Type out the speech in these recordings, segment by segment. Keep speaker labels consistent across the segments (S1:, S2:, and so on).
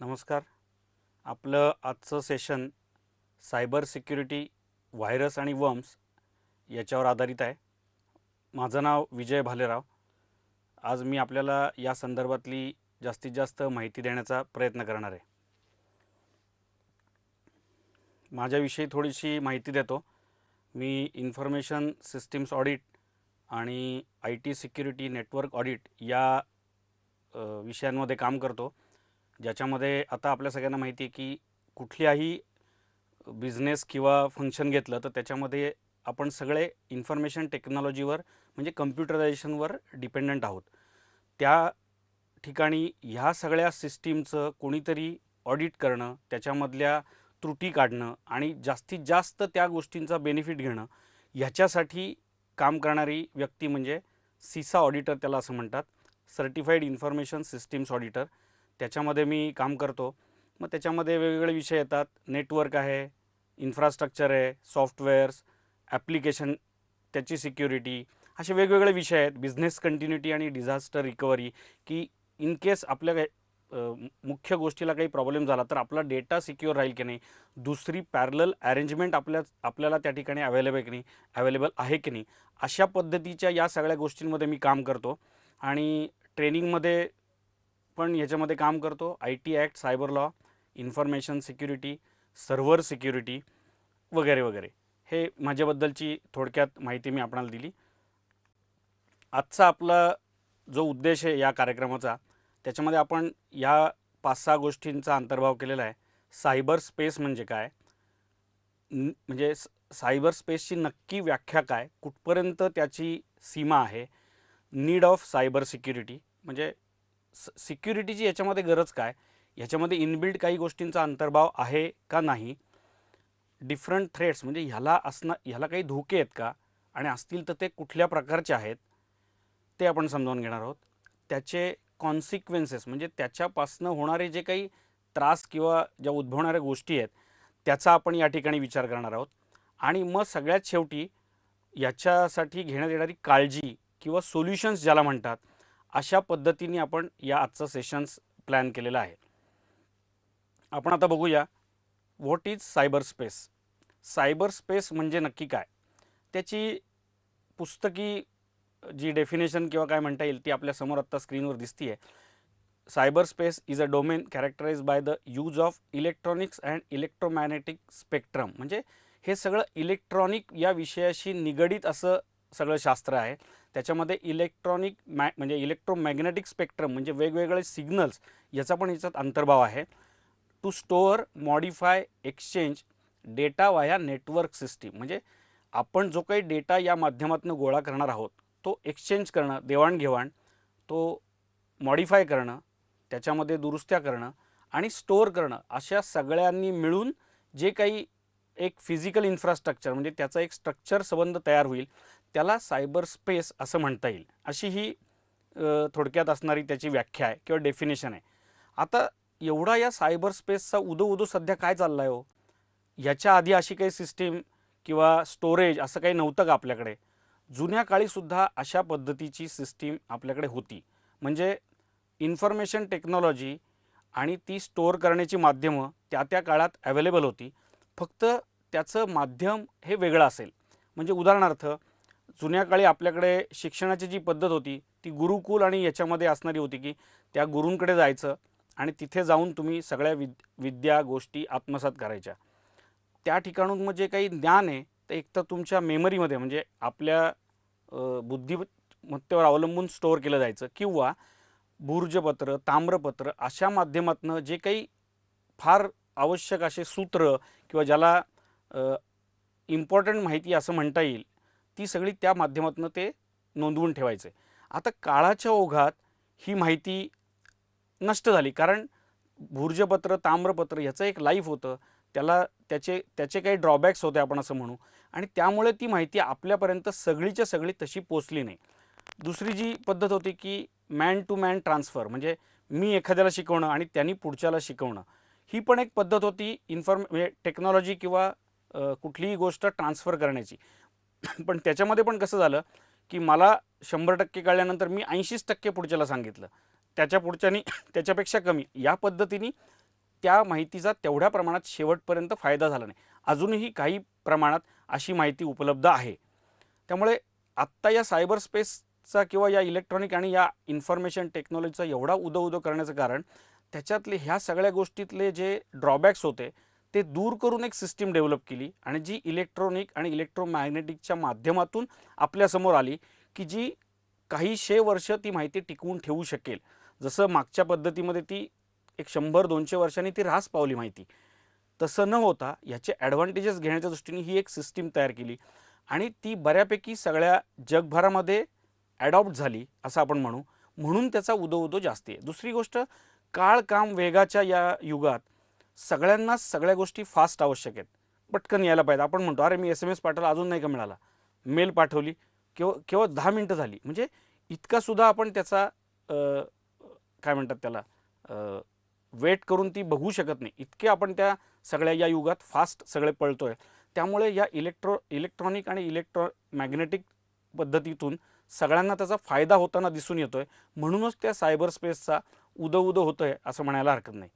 S1: नमस्कार. आपलं आजचं सेशन सायबर सिक्युरिटी, व्हायरस आणि वर्म्स याच्यावर आधारित आहे. माझं नाव विजय भालेराव. आज मी आपल्याला या संदर्भातली जास्तीत जास्त माहिती देण्याचा प्रयत्न करणार आहे. माझ्याविषयी थोडीशी माहिती देतो. मी इन्फॉर्मेशन सिस्टीम्स ऑडिट आणि IT सिक्युरिटी नेटवर्क ऑडिट या विषयांमध्ये काम करतो, ज्याच्यामध्ये आता आपल्या सगळ्यांना माहिती आहे की कुठल्याही बिझनेस किंवा फंक्शन घेतलं तर त्याच्यामध्ये आपण सगळे इन्फॉर्मेशन टेक्नॉलॉजीवर म्हणजे कम्प्युटरायझेशनवर डिपेंडंट आहोत. त्या ठिकाणी ह्या सगळ्या सिस्टीमचं कोणीतरी ऑडिट करणं, त्याच्यामधल्या त्रुटी काढणं आणि जास्तीत जास्त त्या गोष्टींचा बेनिफिट घेणं, ह्याच्यासाठी काम करणारी व्यक्ती म्हणजे सीसा ऑडिटर त्याला असं म्हणतात, सर्टिफाईड इन्फॉर्मेशन सिस्टीम्स ऑडिटर. त्याच्यामध्ये मी काम करतो. मग त्याच्यामध्ये वेगवेगळे विषय येतात. नेटवर्क आहे, इन्फ्रास्ट्रक्चर आहे, सॉफ्टवेअर्स, ॲप्लिकेशन, त्याची सिक्युरिटी, असे वेगवेगळे विषय आहेत. बिझनेस कंटिन्युटी आणि डिझास्टर रिकव्हरी, की इन केस आपल्या मुख्य गोष्टीला काही प्रॉब्लेम झाला तर आपला डेटा सिक्युअर राहील की नाही, दुसरी पॅरलल अरेंजमेंट आपल्याला त्या ठिकाणी अवेलेबल आहे की नाही, अशा पद्धतीच्या या सगळ्या गोष्टींमध्ये मी काम करतो. आणि ट्रेनिंगमध्ये पण ह्याच्यामध्ये काम करतो. IT act, cyber law, information security, server security वगैरे वगैरे. हे माझ्याबद्दलची थोडक्यात माहिती मी आपणाला दिली. आजचा आपला जो उद्देश आहे या कार्यक्रमाचा, त्याच्यामध्ये आपण या 5-6 गोष्टींचा अंतर्भाव केलेला आहे. सायबर स्पेस म्हणजे काय, म्हणजे सायबर स्पेसची नक्की व्याख्या काय, कुठपर्यंत त्याची सीमा आहे, नीड ऑफ सायबर सिक्युरिटी म्हणजे सिक्युरिटीची याच्यामध्ये गरज काय, ह्याच्यामध्ये इनबिल्ट काही गोष्टींचा अंतर्भाव आहे का नाही, डिफरंट थ्रेट्स म्हणजे ह्याला काही धोके आहेत का आणि असतील तर ते कुठल्या प्रकारचे आहेत ते आपण समजावून घेणार आहोत. त्याचे कॉन्सिक्वेन्सेस म्हणजे त्याच्यापासनं होणारे जे काही त्रास किंवा ज्या उद्भवणाऱ्या गोष्टी आहेत त्याचा आपण या ठिकाणी विचार करणार आहोत. आणि मग सगळ्यात शेवटी याच्यासाठी घेण्यात येणारी काळजी किंवा सोल्युशन्स ज्याला म्हणतात, अशा पद्धतीने आपण या आजचं सेशन्स प्लॅन केलेलं आहे. आपण आता बघूया what is cyber space. Cyber space म्हणजे नक्की काय, त्याची पुस्तकी जी डेफिनेशन किंवा काय म्हणता येईल ती आपल्यासमोर आत्ता स्क्रीनवर दिसती आहे. Cyber space is a domain characterise by the use of electronics and electromagnetic spectrum. म्हणजे हे सगळं इलेक्ट्रॉनिक या विषयाशी निगडीत असं सगळं शास्त्र आहे. त्याच्यामध्ये म्हणजे इलेक्ट्रोमॅग्नेटिक स्पेक्ट्रम म्हणजे वेगवेगळे सिग्नल्स याचा पण याच्यात अंतर्भाव आहे. To store, modify, exchange data via network system म्हणजे आपण जो काही डेटा या माध्यमातून गोळा करणार आहोत तो एक्सचेंज करणं, देवाणघेवाण, तो मॉडिफाय करणं, त्याच्यामध्ये दुरुस्त्या करणं आणि स्टोअर करणं, अशा सगळ्यांनी मिळून जे काही एक फिजिकल इन्फ्रास्ट्रक्चर म्हणजे त्याचा एक स्ट्रक्चर संबंध तयार होईल त्याला सायबर स्पेस असं म्हणता येईल. अशी ही थोडक्यात असणारी त्याची व्याख्या आहे किंवा डेफिनेशन आहे. आता एवढा या सायबर स्पेसचा उदो सध्या काय चालला आहे हो, ह्याच्या आधी अशी काही सिस्टीम किंवा स्टोरेज असं काही नव्हतं का आपल्याकडे? जुन्या काळीसुद्धा अशा पद्धतीची सिस्टीम आपल्याकडे होती. म्हणजे इन्फॉर्मेशन टेक्नॉलॉजी आणि ती स्टोअर करण्याची माध्यमं त्या काळात अवेलेबल होती, फक्त त्याचं माध्यम हे वेगळं असेल. म्हणजे उदाहरणार्थ जुन्या काळी आपल्याकडे शिक्षणाची जी पद्धत होती ती गुरुकुल आणि याच्यामध्ये असणारी होती की त्या गुरूंकडे जायचं आणि तिथे जाऊन तुम्ही सगळ्या विद्या गोष्टी आत्मसात करायच्या. त्या ठिकाणून मग जे काही ज्ञान आहे ते एकतर तुमच्या मेमरीमध्ये म्हणजे आपल्या बुद्धिमत्तेवर अवलंबून स्टोअर केलं जायचं किंवा भूर्जपत्र, ताम्रपत्र अशा माध्यमातून जे काही फार आवश्यक असे सूत्र किंवा ज्याला इम्पॉर्टंट माहिती असं म्हणता येईल ती सगळी त्या माध्यमातून ते नोंदवून ठेवायचे. आता काळाच्या ओघात ही माहिती नष्ट झाली, कारण भूर्जपत्र, ताम्रपत्र ह्याचं एक लाईफ होतं, त्याचे काही ड्रॉबॅक्स होते आपण असं म्हणू, आणि त्यामुळे ती माहिती आपल्यापर्यंत सगळीच्या सगळी तशी पोचली नाही. दुसरी जी पद्धत होती की मॅन टू मॅन ट्रान्सफर म्हणजे मी एखाद्याला शिकवणं आणि त्यांनी पुढच्याला शिकवणं, ही पण एक पद्धत होती म्हणजे टेक्नॉलॉजी किंवा कुठलीही गोष्ट ट्रान्सफर करण्याची. पण त्याच्यामध्ये पण कसं झालं की मला 100% कळल्यानंतर मी 80% पुढच्याला सांगितलं, त्याच्या पुढच्यानी त्याच्यापेक्षा कमी, या पद्धतीने त्या माहितीचा तेवढ्या प्रमाणात शेवटपर्यंत फायदा झाला नाही. अजूनही काही प्रमाणात अशी माहिती उपलब्ध आहे. त्यामुळे आत्ता या सायबर स्पेसचा किंवा या इलेक्ट्रॉनिक आणि या इन्फॉर्मेशन टेक्नॉलॉजीचा एवढा उदो करण्याचं कारण त्याच्यातले ह्या सगळ्या गोष्टीतले जे ड्रॉबॅक्स होते ते दूर करून एक सिस्टीम डेव्हलप केली आणि जी इलेक्ट्रॉनिक आणि इलेक्ट्रोमॅग्नेटिकच्या माध्यमातून आपल्यासमोर आली की जी काही वर्ष ती माहिती टिकवून ठेवू शकेल. जसं मागच्या पद्धतीमध्ये ती एक 100-200 वर्षांनी ती ऱ्हास पावली माहिती, तसं न होता याचे ॲडव्हान्टेजेस घेण्याच्या दृष्टीने ही एक सिस्टीम तयार केली आणि ती बऱ्यापैकी सगळ्या जगभरामध्ये ॲडॉप्ट झाली असं आपण म्हणू. म्हणून त्याचा उदो जास्ती आहे. दुसरी गोष्ट, काळ काम वेगाच्या या युगात सगळ्यांनाच सगळ्या गोष्टी फास्ट आवश्यक आहेत, पटकन यायला पाहिजे. आपण म्हणतो अरे मी SMS पाठवला अजून नाही का मिळाला, मेल पाठवली केवळ 10 मिनटं झाली, म्हणजे इतकासुद्धा आपण त्याचा काय म्हणतात त्याला वेट करून ती बघू शकत नाही. इतके आपण त्या सगळ्या या युगात फास्ट सगळे पळतोय. त्यामुळे या इलेक्ट्रॉनिक आणि इलेक्ट्रोमॅग्नेटिक पद्धतीतून सगळ्यांना त्याचा फायदा होताना दिसून येतोय. म्हणूनच त्या सायबर स्पेसचा उदो होतोय असं म्हणायला हरकत नाही.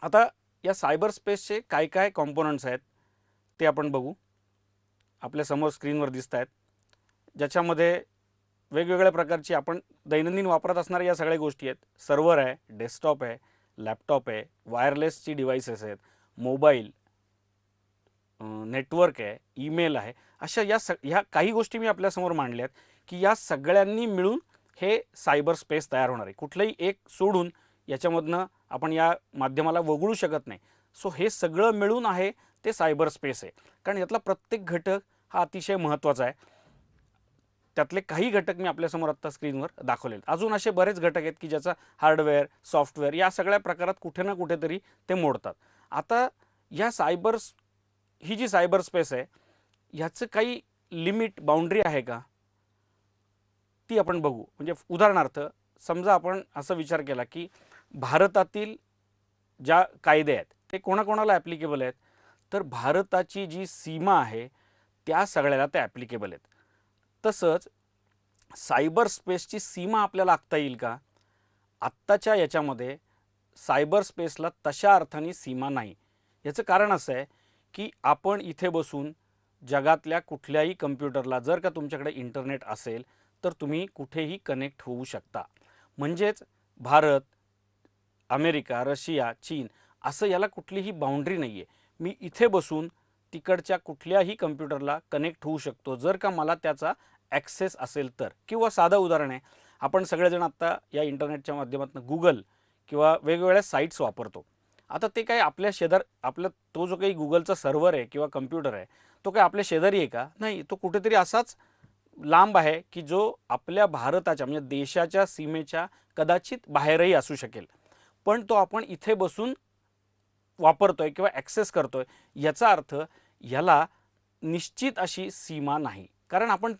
S1: आता या सायबर स्पेसचे काय काय कॉम्पोनंट्स आहेत ते आपण बघू. आपल्यासमोर स्क्रीनवर दिसत आहेत, ज्याच्यामध्ये वेगवेगळ्या प्रकारची आपण दैनंदिन वापरत असणाऱ्या या सगळ्या गोष्टी आहेत. सर्व्हर आहे, डेस्कटॉप आहे, लॅपटॉप आहे, वायरलेसची डिव्हाइसेस आहेत, मोबाईल, नेटवर्क आहे, ईमेल आहे. अशा ह्या काही गोष्टी मी आपल्यासमोर मांडल्यात की या सगळ्यांनी मिळून हे सायबर स्पेस तयार होणार आहे. कुठलंही एक सोडून याच्यामधनं आपण या माध्यमाला वगळू शकत नाही. सो हे सगळं मिळून आहे ते सायबर स्पेस आहे. कारण यातला प्रत्येक घटक हा अतिशय महत्त्वाचा आहे. त्यातले काही घटक मी आपल्यासमोर आत्ता स्क्रीनवर दाखवले. अजून असे बरेच घटक आहेत की ज्याचा हार्डवेअर, सॉफ्टवेअर या सगळ्या प्रकारात कुठे ना कुठेतरी ते मोडतात. आता या ही जी सायबर स्पेस आहे ह्याचं काही लिमिट, बाउंड्री आहे का ती आपण बघू. म्हणजे उदाहरणार्थ समजा आपण असं विचार केला की भारतातील ज्या कायदे आहेत ते कोणाकोणाला ॲप्लिकेबल आहेत, तर भारताची जी सीमा आहे त्या सगळ्याला ते ॲप्लिकेबल आहेत. तसंच सायबर स्पेसची सीमा आपल्याला आखता येईल का? आत्ताच्या याच्यामध्ये सायबर स्पेसला तशा अर्थाने सीमा नाही. याचं कारण असं आहे की आपण इथे बसून जगातल्या कुठल्याही कम्प्युटरला, जर का तुमच्याकडे इंटरनेट असेल तर तुम्ही कुठेही कनेक्ट होऊ शकता. म्हणजेच भारत, अमेरिका, रशिया, चीन असं याला कुठलीही बाउंड्री नाही आहे. मी इथे बसून तिकडच्या कुठल्याही कम्प्युटरला कनेक्ट होऊ शकतो जर का मला त्याचा ॲक्सेस असेल तर. किंवा साधं उदाहरण आहे, आपण सगळेजण आत्ता या इंटरनेटच्या माध्यमातून गुगल किंवा वेगवेगळ्या साईट्स वापरतो. आता ते काय आपला तो जो काही गुगलचा सर्व्हर आहे किंवा कम्प्युटर आहे तो काय आपल्या शेजारी आहे का? नाही, तो कुठेतरी असाच लांब आहे की जो आपल्या भारताच्या म्हणजे देशाच्या सीमेच्या कदाचित बाहेरही असू शकेल, पण तो आपण इथे बसून वापरतोय किंवा ॲक्सेस करतोय. याचा अर्थ याला निश्चित अशी सीमा नाही, कारण आपण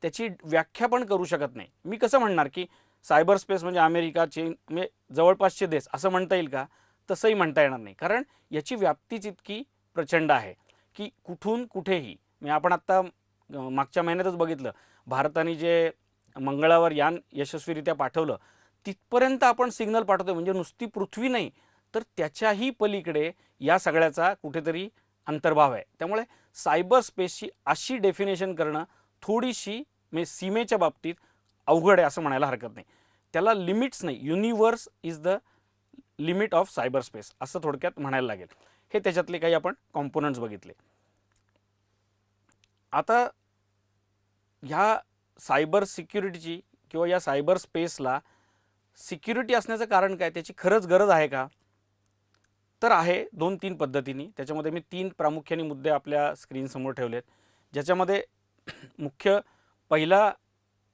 S1: त्याची व्याख्या पण करू शकत नाही. मी कसं म्हणणार की सायबर स्पेस म्हणजे अमेरिका, चीन म्हणजे जवळपासचे देश असं म्हणता येईल का? तसंही म्हणता येणार नाही, कारण याची व्याप्तीच इतकी प्रचंड आहे की कुठून कुठेही. म्हणजे आपण आत्ता मागच्या महिन्यातच बघितलं, भारताने जे मंगळावर यान यशस्वीरित्या पाठवलं तिथपर्यंत आपण सिग्नल पाठवतोय. म्हणजे नुसती पृथ्वी नाही तर त्याच्याही पलीकडे या सगळ्याचा कुठेतरी अंतर्भाव आहे. त्यामुळे सायबर स्पेसची अशी डेफिनेशन करणं थोडीशी म्हणजे सीमेच्या बाबतीत अवघड आहे असं म्हणायला हरकत नाही. त्याला लिमिट्स नाही, universe is the limit of cyber space असं थोडक्यात म्हणायला लागेल. हे त्याच्यातले काही आपण कॉम्पोनंट्स बघितले. आता ह्या सायबर सिक्युरिटीची किंवा या सायबर स्पेसला सिक्युरिटी असण्याचं कारण काय? त्याची खरंच गरज आहे का? तर आहे 2-3 पद्धतीने. त्याच्यामध्ये मी 3 प्रामुख्याने मुद्दे आपल्या स्क्रीनसमोर ठेवलेत, ज्याच्यामध्ये मुख्य पहिला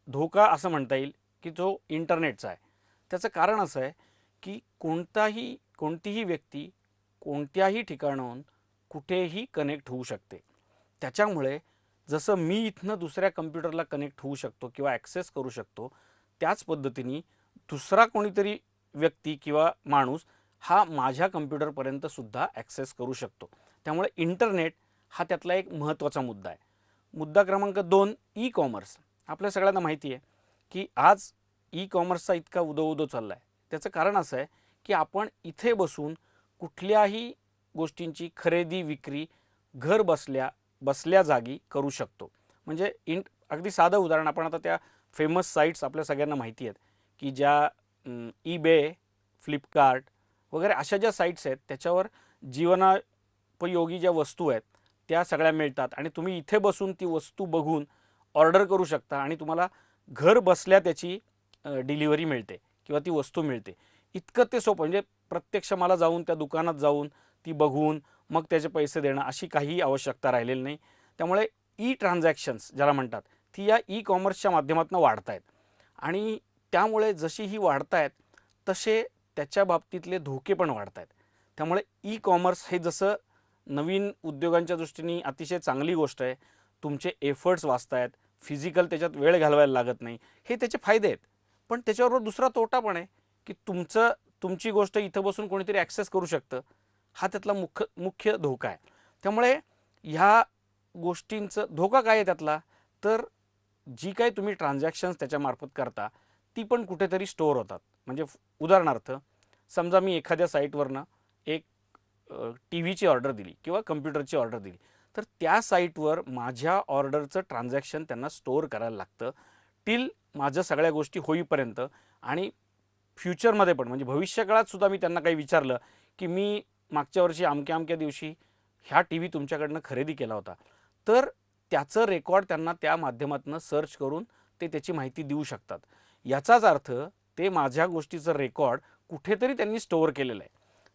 S1: धोका असं म्हणता येईल की जो इंटरनेटचा आहे. त्याचं कारण असं आहे की कोणतीही व्यक्ती कोणत्याही ठिकाणाहून कुठेही कनेक्ट होऊ शकते. त्याच्यामुळे जसं मी इथनं दुसऱ्या कम्प्युटरला कनेक्ट होऊ शकतो किंवा ॲक्सेस करू शकतो, त्याच पद्धतीने दुसरा कोणीतरी व्यक्ती किंवा माणूस हा माझ्या कम्प्युटरपर्यंत सुद्धा ॲक्सेस करू शकतो. त्यामुळे इंटरनेट हा त्यातला एक महत्त्वाचा मुद्दा आहे. मुद्दा क्रमांक 2, ई कॉमर्स. आपल्या सगळ्यांना माहिती आहे की आज ई कॉमर्सचा इतका उदो चालला आहे. त्याचं कारण असं आहे की आपण इथे बसून कुठल्याही गोष्टींची खरेदी विक्री घर बसल्या जागी करू शकतो. म्हणजे अगदी साधं उदाहरण, आपण आता त्या फेमस साईट्स आपल्या सगळ्यांना माहिती आहेत की ज्या ईबे, फ्लिपकार्ट वगैरे अशा ज्या साईट्स आहेत त्याच्यावर जीवनोपयोगी ज्या वस्तू आहेत त्या सगळ्या मिळतात आणि तुम्ही इथे बसून ती वस्तू बघून ऑर्डर करू शकता आणि तुम्हाला घर बसल्या त्याची डिलिव्हरी मिळते किंवा ती वस्तू मिळते. इतकं ते सोपं, म्हणजे प्रत्यक्ष मला जाऊन त्या दुकानात जाऊन ती बघून मग त्याचे पैसे देणं अशी काही आवश्यकता राहिलेली नाही. त्यामुळे ई ट्रान्झॅक्शन्स ज्याला म्हणतात ती या ई कॉमर्सच्या माध्यमातून वाढत आहेत आणि त्यामुळे जशी ही वाढत आहेत तसे त्याच्या बाबतीतले धोके पण वाढत आहेत. त्यामुळे ई कॉमर्स हे जसं नवीन उद्योगांच्या दृष्टीने अतिशय चांगली गोष्ट आहे, तुमचे एफर्ट्स वाचत आहेत, फिजिकल त्याच्यात वेळ घालवायला लागत नाही, हे त्याचे फायदे आहेत. पण त्याच्याबरोबर दुसरा तोटा पण आहे की तुमची गोष्ट इथं बसून कोणीतरी ॲक्सेस करू शकतं, हा त्यातला मुख्य धोका आहे. त्यामुळे ह्या गोष्टींचं धोका काय आहे त्यातला, तर जी काही तुम्ही ट्रान्झॅक्शन्स त्याच्यामार्फत करता ती पण कुठेतरी स्टोअर होतात. म्हणजे उदाहरणार्थ समजा मी एखाद्या साईटवरनं एक टी व्हीची ऑर्डर दिली किंवा कम्प्युटरची ऑर्डर दिली, तर त्या साईटवर माझ्या ऑर्डरचं ट्रान्झॅक्शन त्यांना स्टोअर करायला लागतं टिल माझ्या सगळ्या गोष्टी होईपर्यंत. आणि फ्युचरमध्ये पण म्हणजे भविष्यकाळात सुद्धा मी त्यांना काही विचारलं की मी मागच्या वर्षी अमक्या अमक्या दिवशी ह्या टी व्ही तुमच्याकडनं खरेदी केला होता, तर त्याचं रेकॉर्ड त्यांना त्या माध्यमातून सर्च करून ते त्याची माहिती देऊ शकतात. याचाच अर्थ ते माझ्या गोष्टीचं रेकॉर्ड कुठेतरी त्यांनी स्टोअर केलेलं आहे.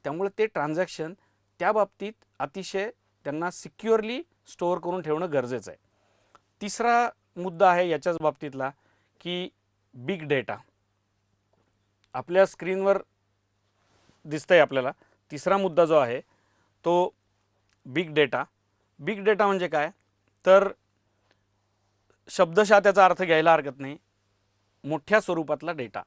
S1: त्यामुळे ते ट्रान्झॅक्शन त्या बाबतीत अतिशय त्यांना सिक्युअरली स्टोअर करून ठेवणं गरजेचं आहे. तिसरा मुद्दा आहे याच्याच बाबतीतला की बिग डेटा. आपल्या स्क्रीनवर दिसतंय आपल्याला तिसरा मुद्दा जो आहे तो बिग डेटा. बिग डेटा म्हणजे काय, तर शब्दशः त्याचा अर्थ घ्यायला हरकत नाही, मोठ्या स्वरूपातला डेटा.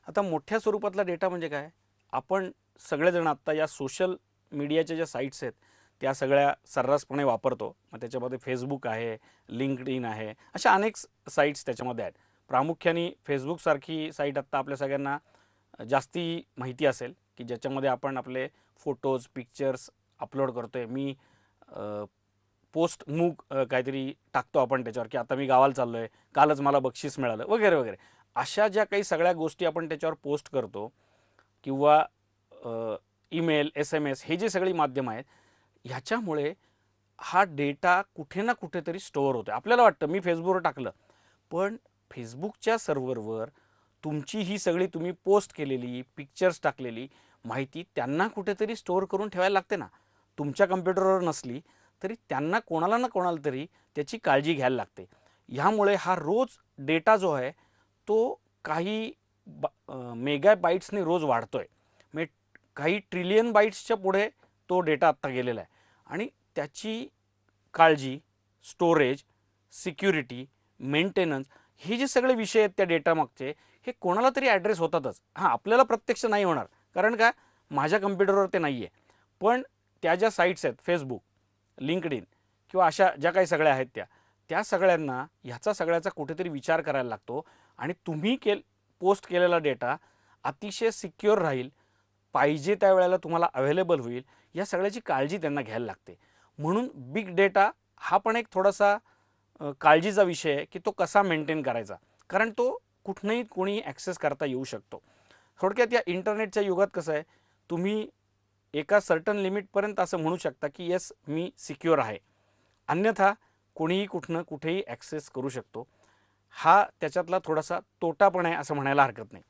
S1: आता मोठ्या स्वरूपातला डेटा म्हणजे काय, आपण सगळेजण आत्ता या सोशल मीडियाच्या ज्या साईट्स आहेत त्या सगळ्या सर्रासपणे वापरतो. मग त्याच्यामध्ये फेसबुक आहे, लिंक्डइन आहे, अशा अनेक साईट्स त्याच्यामध्ये आहेत. प्रामुख्याने फेसबुकसारखी साईट आत्ता आपल्या सगळ्यांना जास्ती माहिती असेल की ज्याच्यामध्ये आपण आपले फोटोज पिक्चर्स अपलोड करतो आहे. मी पोस्ट काहीतरी टाकतो आपण त्याच्यावर की आता मी गावाला चाललो आहे, कालच मला बक्षीस मिळालं वगैरे वगैरे. अशा ज्या काही सगळ्या गोष्टी आपण त्याच्यावर पोस्ट करतो किंवा ईमेल SMS हे जे सगळी माध्यमं आहेत ह्याच्यामुळे हा डेटा कुठे ना कुठेतरी स्टोअर होतो. आपल्याला वाटतं मी फेसबुकवर टाकलं, पण फेसबुकच्या सर्व्हरवर तुमची ही सगळी तुम्ही पोस्ट केलेली पिक्चर्स टाकलेली माहिती त्यांना कुठेतरी स्टोअर करून ठेवायला लागते ना. तुमच्या कम्प्युटरवर नसली तरी त्यांना कोणाला ना कोणाला तरी त्याची काळजी घ्यायला लागते. ह्यामुळे हा रोज डेटा जो आहे तो काही मेगा बाईट्सने रोज वाढतोय. म्हणजे काही ट्रिलियन बाईट्सच्या पुढे तो डेटा आत्ता गेलेला आहे आणि त्याची काळजी, स्टोरेज, सिक्युरिटी, मेंटेनन्स हे जे सगळे विषय आहेत त्या डेटा मागचे हे कोणाला तरी ॲड्रेस होतातच. हां, आपल्याला प्रत्यक्ष नाही होणार, कारण काय माझ्या कम्प्युटरवर ते नाही आहे. पण त्या ज्या साईट्स आहेत फेसबुक, लिंक्डइन किंवा अशा ज्या काही सगळ्या आहेत त्या सगळ्यांना ह्याचा सगळ्याचा कुठेतरी विचार करायला लागतो आणि तुम्ही पोस्ट केलेला डेटा अतिशय सिक्युअर राहील, पाहिजे त्या वेळेला तुम्हाला अवेलेबल होईल, या सगळ्याची काळजी त्यांना घ्यायला लागते. म्हणून बिग डेटा हा पण एक थोडासा काळजीचा विषय आहे की तो कसा मेंटेन करायचा, कारण तो कुठनंही कोणी ॲक्सेस करता येऊ शकतो. थोडक्यात या इंटरनेटच्या युगात कसं आहे, तुम्ही एका सर्टन लिमिटपर्यंत असं म्हणू शकता की येस मी सिक्युअर आहे, अन्यथा कोणीही कुठनं कुठेही ॲक्सेस करू शकतो. हा त्याच्यातला थोडासा तोटा पण आहे असं म्हणायला हरकत नाही.